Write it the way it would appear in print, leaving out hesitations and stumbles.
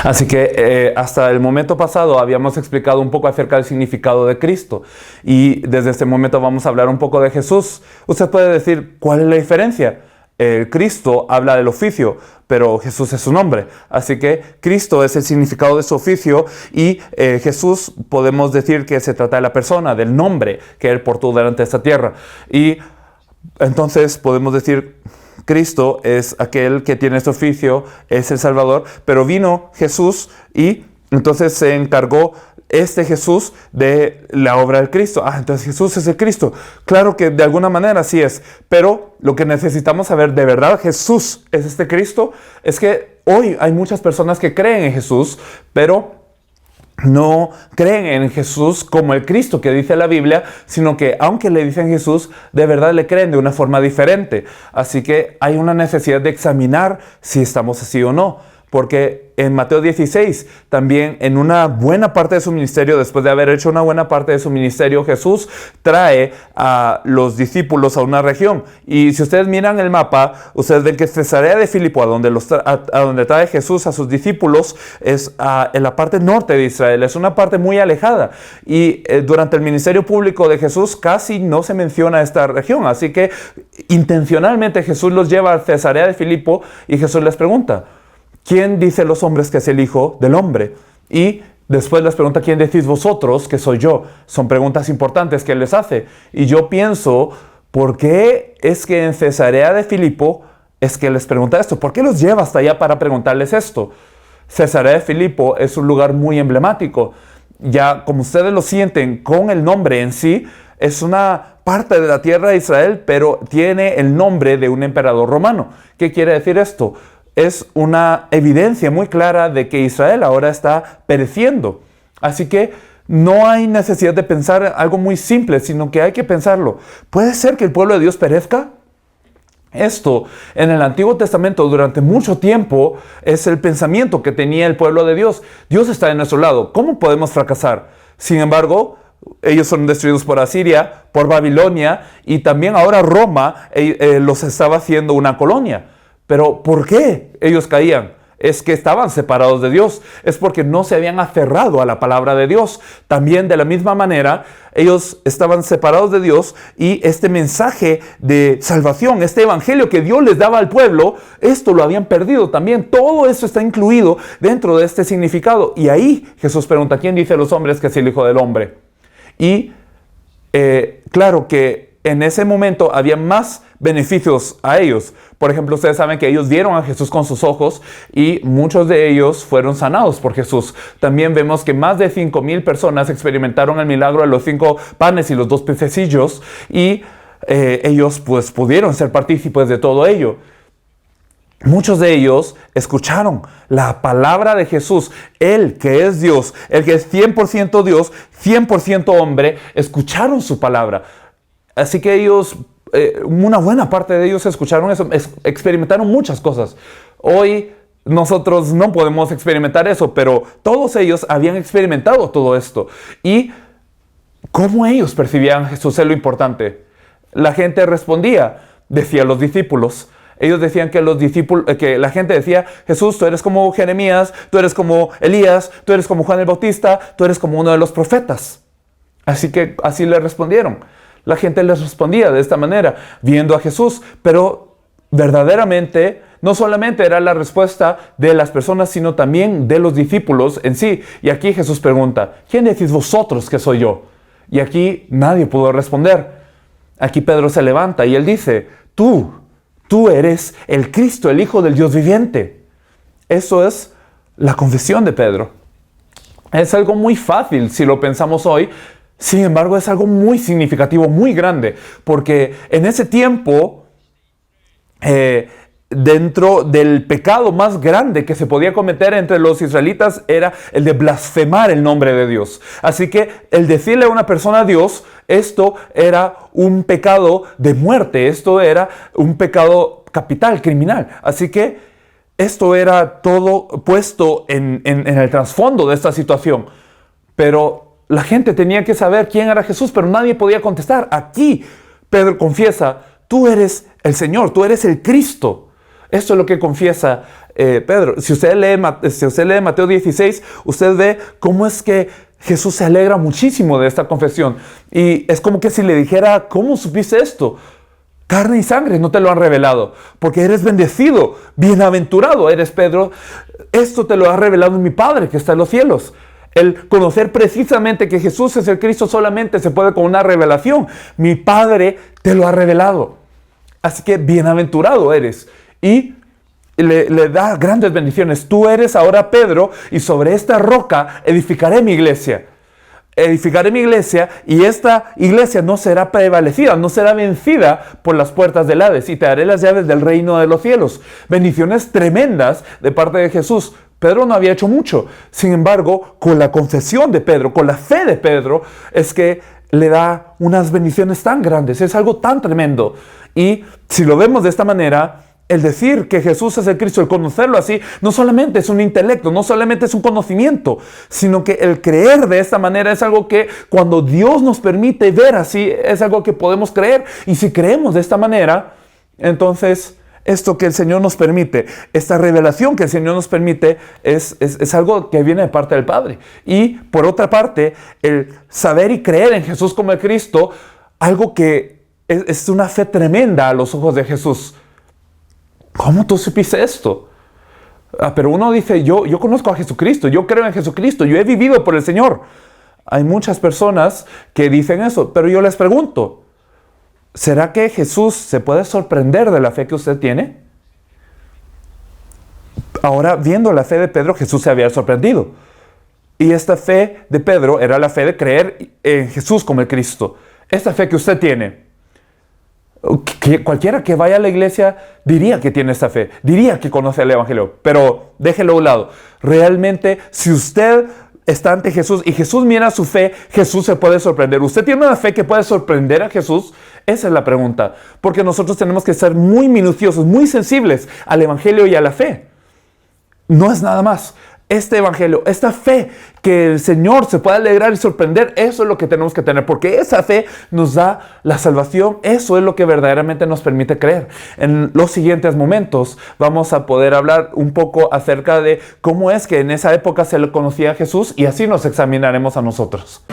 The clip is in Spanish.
Así que hasta el momento pasado habíamos explicado un poco acerca del significado de Cristo. Y desde este momento vamos a hablar un poco de Jesús. Usted puede decir, ¿cuál es la diferencia? Cristo habla del oficio, pero Jesús es su nombre. Así que Cristo es el significado de su oficio y Jesús podemos decir que se trata de la persona, del nombre que Él portó delante de esta tierra. Y entonces podemos decir, Cristo es aquel que tiene este oficio, es el Salvador, pero vino Jesús y entonces se encargó este Jesús de la obra del Cristo. Entonces Jesús es el Cristo. Claro que de alguna manera sí es, pero lo que necesitamos saber, ¿de verdad Jesús es este Cristo? Es que hoy hay muchas personas que creen en Jesús, pero no creen en Jesús como el Cristo que dice la Biblia, sino que aunque le dicen Jesús, de verdad le creen de una forma diferente. Así que hay una necesidad de examinar si estamos así o no. Porque en Mateo 16, también en una buena parte de su ministerio, después de haber hecho una buena parte de su ministerio, Jesús trae a los discípulos a una región. Y si ustedes miran el mapa, ustedes ven que Cesarea de Filipo, a donde trae Jesús a sus discípulos, es en la parte norte de Israel. Es una parte muy alejada. Y durante el ministerio público de Jesús casi no se menciona esta región. Así que intencionalmente Jesús los lleva a Cesarea de Filipo y Jesús les pregunta, ¿quién dice los hombres que es el Hijo del Hombre? Y después les pregunta, ¿quién decís vosotros que soy yo? Son preguntas importantes que él les hace. Y yo pienso, ¿por qué es que en Cesarea de Filipo es que les pregunta esto? ¿Por qué los lleva hasta allá para preguntarles esto? Cesarea de Filipo es un lugar muy emblemático. Ya como ustedes lo sienten con el nombre en sí, es una parte de la tierra de Israel, pero tiene el nombre de un emperador romano. ¿Qué quiere decir esto? Es una evidencia muy clara de que Israel ahora está pereciendo. Así que no hay necesidad de pensar algo muy simple, sino que hay que pensarlo. ¿Puede ser que el pueblo de Dios perezca? Esto en el Antiguo Testamento durante mucho tiempo es el pensamiento que tenía el pueblo de Dios. Dios está de nuestro lado. ¿Cómo podemos fracasar? Sin embargo, ellos son destruidos por Asiria, por Babilonia y también ahora Roma los estaba haciendo una colonia. Pero ¿por qué ellos caían? Es que estaban separados de Dios. Es porque no se habían aferrado a la palabra de Dios. También de la misma manera, ellos estaban separados de Dios y este mensaje de salvación, este evangelio que Dios les daba al pueblo, esto lo habían perdido también. Todo eso está incluido dentro de este significado. Y ahí Jesús pregunta, ¿quién dice los hombres que es el Hijo del Hombre? Y claro que en ese momento había más beneficios a ellos. Por ejemplo, ustedes saben que ellos vieron a Jesús con sus ojos y muchos de ellos fueron sanados por Jesús. También vemos que más de 5,000 personas experimentaron el milagro de los 5 panes y los 2 pececillos y ellos pues pudieron ser partícipes de todo ello. Muchos de ellos escucharon la palabra de Jesús, Él que es Dios, el que es 100% Dios, 100% hombre, escucharon su palabra. Así que ellos, una buena parte de ellos escucharon eso, experimentaron muchas cosas. Hoy nosotros no podemos experimentar eso, pero todos ellos habían experimentado todo esto. Y cómo ellos percibían a Jesús es lo importante. La gente respondía, decía los discípulos. Ellos decían que la gente decía, Jesús, tú eres como Jeremías, tú eres como Elías, tú eres como Juan el Bautista, tú eres como uno de los profetas. Así que así le respondieron. La gente les respondía de esta manera, viendo a Jesús, pero verdaderamente no solamente era la respuesta de las personas, sino también de los discípulos en sí. Y aquí Jesús pregunta, ¿quién decís vosotros que soy yo? Y aquí nadie pudo responder. Aquí Pedro se levanta y él dice, tú eres el Cristo, el Hijo del Dios viviente. Eso es la confesión de Pedro. Es algo muy fácil si lo pensamos hoy. Sin embargo, es algo muy significativo, muy grande, porque en ese tiempo, dentro del pecado más grande que se podía cometer entre los israelitas era el de blasfemar el nombre de Dios. Así que el decirle a una persona a Dios, esto era un pecado de muerte, esto era un pecado capital, criminal. Así que esto era todo puesto en el trasfondo de esta situación. Pero la gente tenía que saber quién era Jesús, pero nadie podía contestar. Aquí Pedro confiesa, tú eres el Señor, tú eres el Cristo. Esto es lo que confiesa Pedro. Si usted lee Mateo 16, usted ve cómo es que Jesús se alegra muchísimo de esta confesión. Y es como que si le dijera, ¿cómo supiste esto? Carne y sangre no te lo han revelado, porque eres bendecido, bienaventurado eres, Pedro. Esto te lo ha revelado mi Padre que está en los cielos. El conocer precisamente que Jesús es el Cristo solamente se puede con una revelación. Mi Padre te lo ha revelado. Así que bienaventurado eres. Y le da grandes bendiciones. Tú eres ahora Pedro, y sobre esta roca edificaré mi iglesia. Edificaré mi iglesia, y esta iglesia no será prevalecida, no será vencida por las puertas del Hades, y te daré las llaves del reino de los cielos. Bendiciones tremendas de parte de Jesús. Pedro no había hecho mucho. Sin embargo, con la confesión de Pedro, con la fe de Pedro, es que le da unas bendiciones tan grandes. Es algo tan tremendo. Y si lo vemos de esta manera, el decir que Jesús es el Cristo, el conocerlo así, no solamente es un intelecto, no solamente es un conocimiento, sino que el creer de esta manera es algo que cuando Dios nos permite ver así, es algo que podemos creer. Y si creemos de esta manera, entonces esto que el Señor nos permite, esta revelación que el Señor nos permite, es algo que viene de parte del Padre. Y por otra parte, el saber y creer en Jesús como el Cristo, algo que es una fe tremenda a los ojos de Jesús. ¿Cómo tú supiste esto? Pero uno dice, yo conozco a Jesucristo, yo creo en Jesucristo, yo he vivido por el Señor. Hay muchas personas que dicen eso, pero yo les pregunto, ¿será que Jesús se puede sorprender de la fe que usted tiene? Ahora, viendo la fe de Pedro, Jesús se había sorprendido. Y esta fe de Pedro era la fe de creer en Jesús como el Cristo. Esta fe que usted tiene. Que cualquiera que vaya a la iglesia diría que tiene esta fe, diría que conoce el Evangelio, pero déjelo a un lado. Realmente, si usted está ante Jesús y Jesús mira su fe, Jesús se puede sorprender. ¿Usted tiene una fe que puede sorprender a Jesús? Esa es la pregunta, porque nosotros tenemos que ser muy minuciosos, muy sensibles al Evangelio y a la fe. No es nada más. Este Evangelio, esta fe que el Señor se puede alegrar y sorprender, eso es lo que tenemos que tener, porque esa fe nos da la salvación. Eso es lo que verdaderamente nos permite creer. En los siguientes momentos vamos a poder hablar un poco acerca de cómo es que en esa época se le conocía a Jesús, y así nos examinaremos a nosotros.